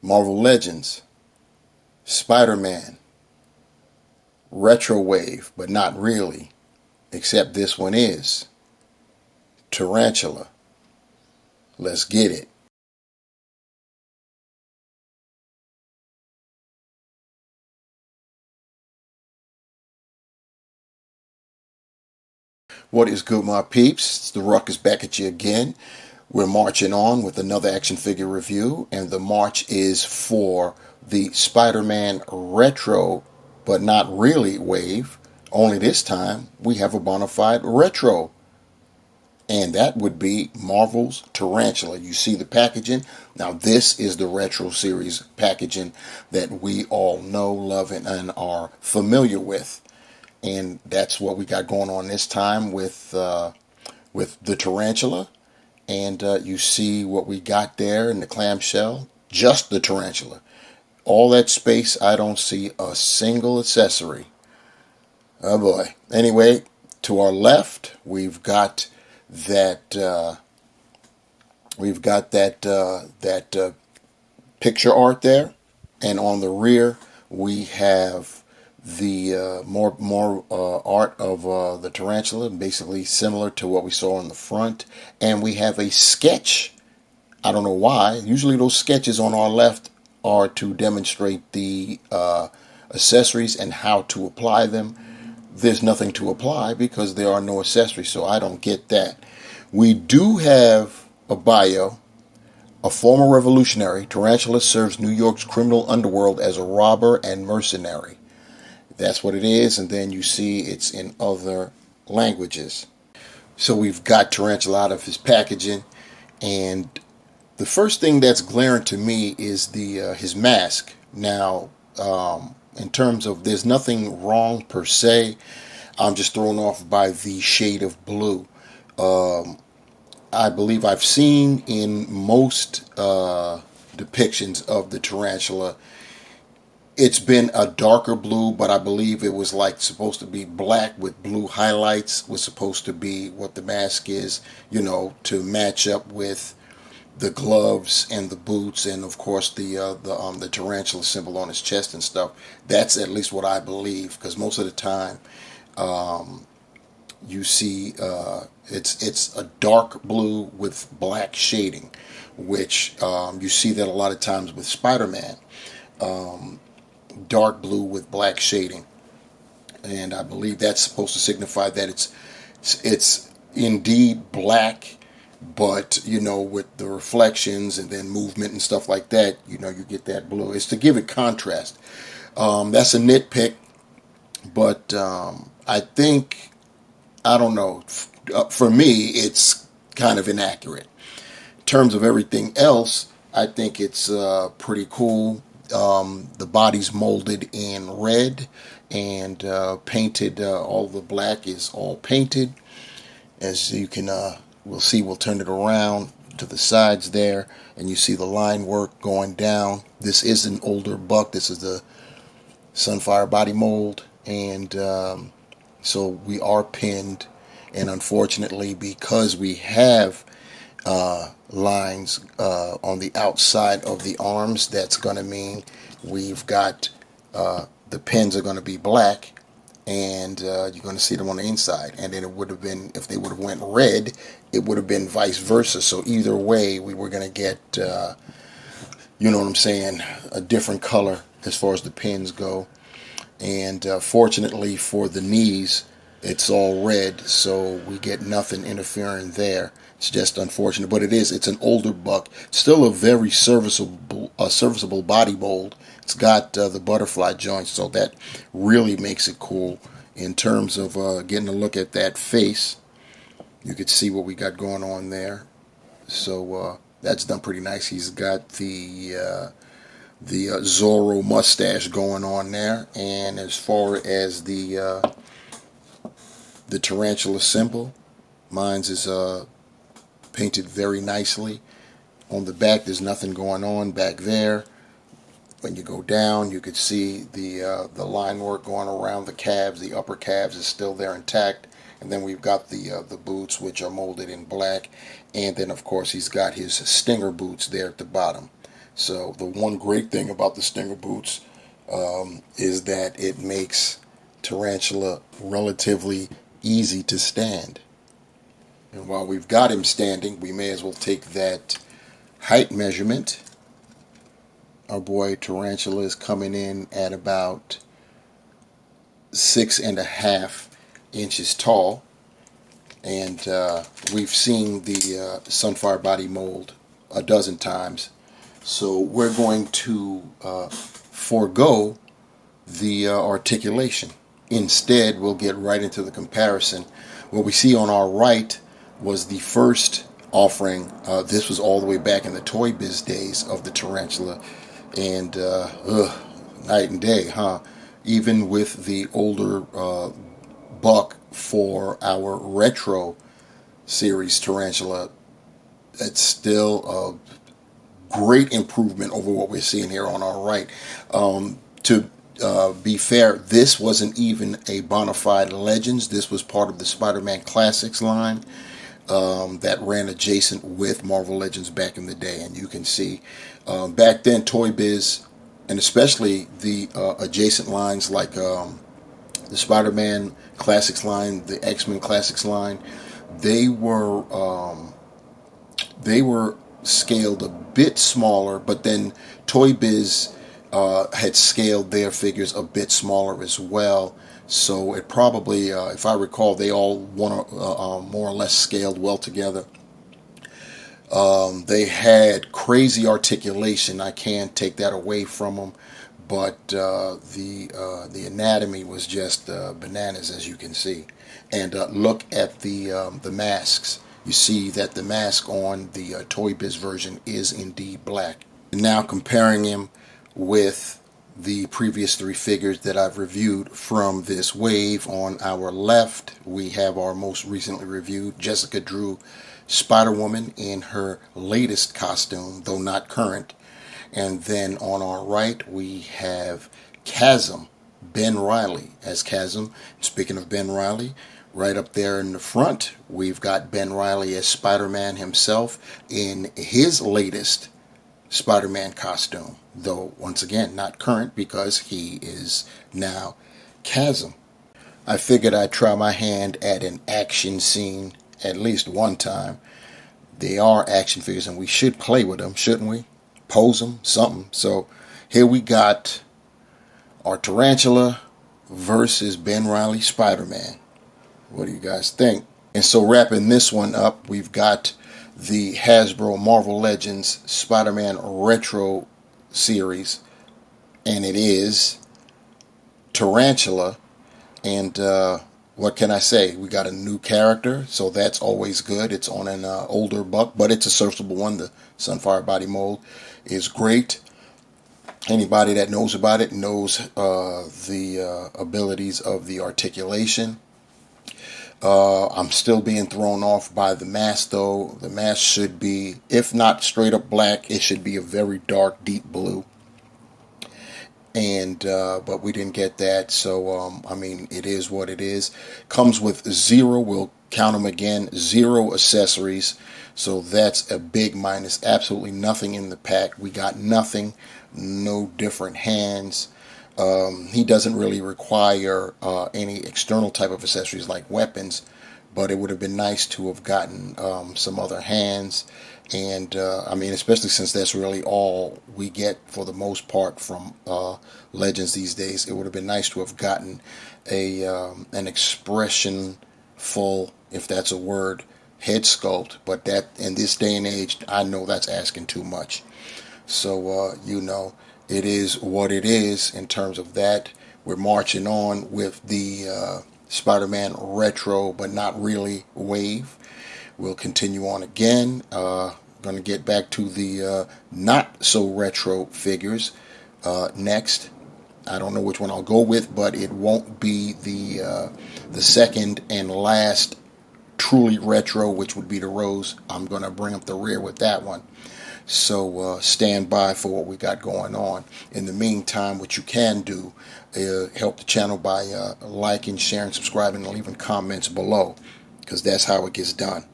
Marvel Legends, Spider-Man, Retro Wave, but not really, except this one is Tarantula. Let's get it. What is good, my peeps? It's the Ruckus back at you again. We're marching on with another action figure review, and the march is for the Spider-Man Retro, but not really wave. Only this time we have a bona fide retro, and that would be Marvel's Tarantula. You see the packaging. Now this is the retro series packaging that we all know, love, and are familiar with. And that's what we got going on this time with the Tarantula. And you see what we got there in the clamshell. Just the Tarantula. All that space, I don't see a single accessory. Oh boy. Anyway, to our left, we've got that picture art there, and on the rear we have the more art of the tarantula, basically similar to what we saw in the front, and we have a sketch. I don't know why. Usually those sketches on our left are to demonstrate the accessories and how to apply them. There's nothing to apply because there are no accessories, so I don't get that. We do have a bio. A former revolutionary, Tarantula serves New York's criminal underworld as a robber and mercenary. That's what it is, and then you see it's in other languages. So we've got Tarantula out of his packaging, and the first thing that's glaring to me is the his mask. Now, in terms of, there's nothing wrong per se. I'm just thrown off by the shade of blue. I believe I've seen in most depictions of the tarantula, it's been a darker blue, but I believe it was like supposed to be black with blue highlights, was supposed to be what the mask is, to match up with the gloves and the boots, and of course the tarantula symbol on his chest and stuff. That's at least what I believe, because most of the time you see it's a dark blue with black shading, which you see that a lot of times with Spider-Man. Dark blue with black shading, and I believe that's supposed to signify that it's indeed black, but with the reflections and then movement and stuff like that, you get that blue. It's to give it contrast. That's a nitpick, but I don't know. For me, it's kind of inaccurate. In terms of everything else, I think it's pretty cool. The body's molded in red and painted. All the black is all painted. As you can, we'll see. We'll turn it around to the sides there, and you see the line work going down. This is an older buck. This is the Sunfire body mold, and so we are pinned. And unfortunately, because we have lines on the outside of the arms, that's going to mean we've got the pins are going to be black, and you're going to see them on the inside. And then it would have been, if they would have went red, it would have been vice versa. So either way, we were going to get, you know what I'm saying, a different color as far as the pins go. And fortunately for the knees, it's all red, so we get nothing interfering there. It's just unfortunate, but it's an older buck. Still a very serviceable body mold. It's got the butterfly joints, so that really makes it cool. In terms of getting a look at that face, you could see what we got going on there. So that's done pretty nice. He's got the Zorro mustache going on there, and as far as the tarantula symbol, mine's is painted very nicely. On the back, there's nothing going on back there. When you go down, you could see the line work going around the calves. The upper calves is still there intact, and then we've got the boots, which are molded in black, and then of course he's got his stinger boots there at the bottom. So the one great thing about the Stinger boots is that it makes Tarantula relatively easy to stand. And while we've got him standing, we may as well take that height measurement. Our boy Tarantula is coming in at about 6.5 inches tall. And we've seen the Sunfire body mold a dozen times. So we're going to forego the articulation. Instead, we'll get right into the comparison. What we see on our right was the first offering. This was all the way back in the Toy Biz days of the Tarantula. And night and day, huh? Even with the older buck for our retro series Tarantula, it's still a great improvement over what we're seeing here on our right. To be fair, this wasn't even a bona fide Legends. This was part of the Spider-Man Classics line that ran adjacent with Marvel Legends back in the day. And you can see back then Toy Biz, and especially the adjacent lines like the Spider-Man Classics line, the X-Men Classics line, they were scaled a bit smaller, but then Toy Biz had scaled their figures a bit smaller as well. So it probably, if I recall, they all more or less scaled well together. They had crazy articulation. I can't take that away from them, but the anatomy was just bananas, as you can see. And look at the masks. You see that the mask on the Toy Biz version is indeed black. Now comparing him with the previous three figures that I've reviewed from this wave, on our left we have our most recently reviewed Jessica Drew Spider-Woman in her latest costume, though not current. And then on our right we have Chasm, Ben Reilly as Chasm. Speaking of Ben Reilly, right up there in the front we've got Ben Reilly as Spider-Man himself in his latest Spider-Man costume, though once again not current because he is now Chasm. I figured I'd try my hand at an action scene at least one time. They are action figures and we should play with them, shouldn't we? Pose them, something. So here we got our Tarantula versus Ben Reilly Spider-Man. What do you guys think? And so wrapping this one up, we've got the Hasbro Marvel Legends Spider-Man Retro series, and it is Tarantula. And what can I say? We got a new character, so that's always good. It's on an older buck, but it's a serviceable one. The Sunfire body mold is great. Anybody that knows about it knows the abilities of the articulation. I'm still being thrown off by the mask, though. The mask should be, if not straight up black, it should be a very dark, deep blue. And but we didn't get that, so I mean, it is what it is. Comes with zero, we'll count them again, zero accessories. So that's a big minus. Absolutely nothing in the pack. We got nothing, no different hands. He doesn't really require any external type of accessories like weapons, but it would have been nice to have gotten some other hands. And I mean, especially since that's really all we get for the most part from Legends these days, it would have been nice to have gotten a an expression full, if that's a word, head sculpt. But that, in this day and age, I know that's asking too much. So you know, it is what it is in terms of that. We're marching on with the Spider-Man retro, but not really wave. We'll continue on again. Going to get back to the not so retro figures next. I don't know which one I'll go with, but it won't be the second and last truly retro, which would be the Rose. I'm going to bring up the rear with that one. So stand by for what we got going on. In the meantime, what you can do, help the channel by liking, sharing, subscribing, and leaving comments below, because that's how it gets done.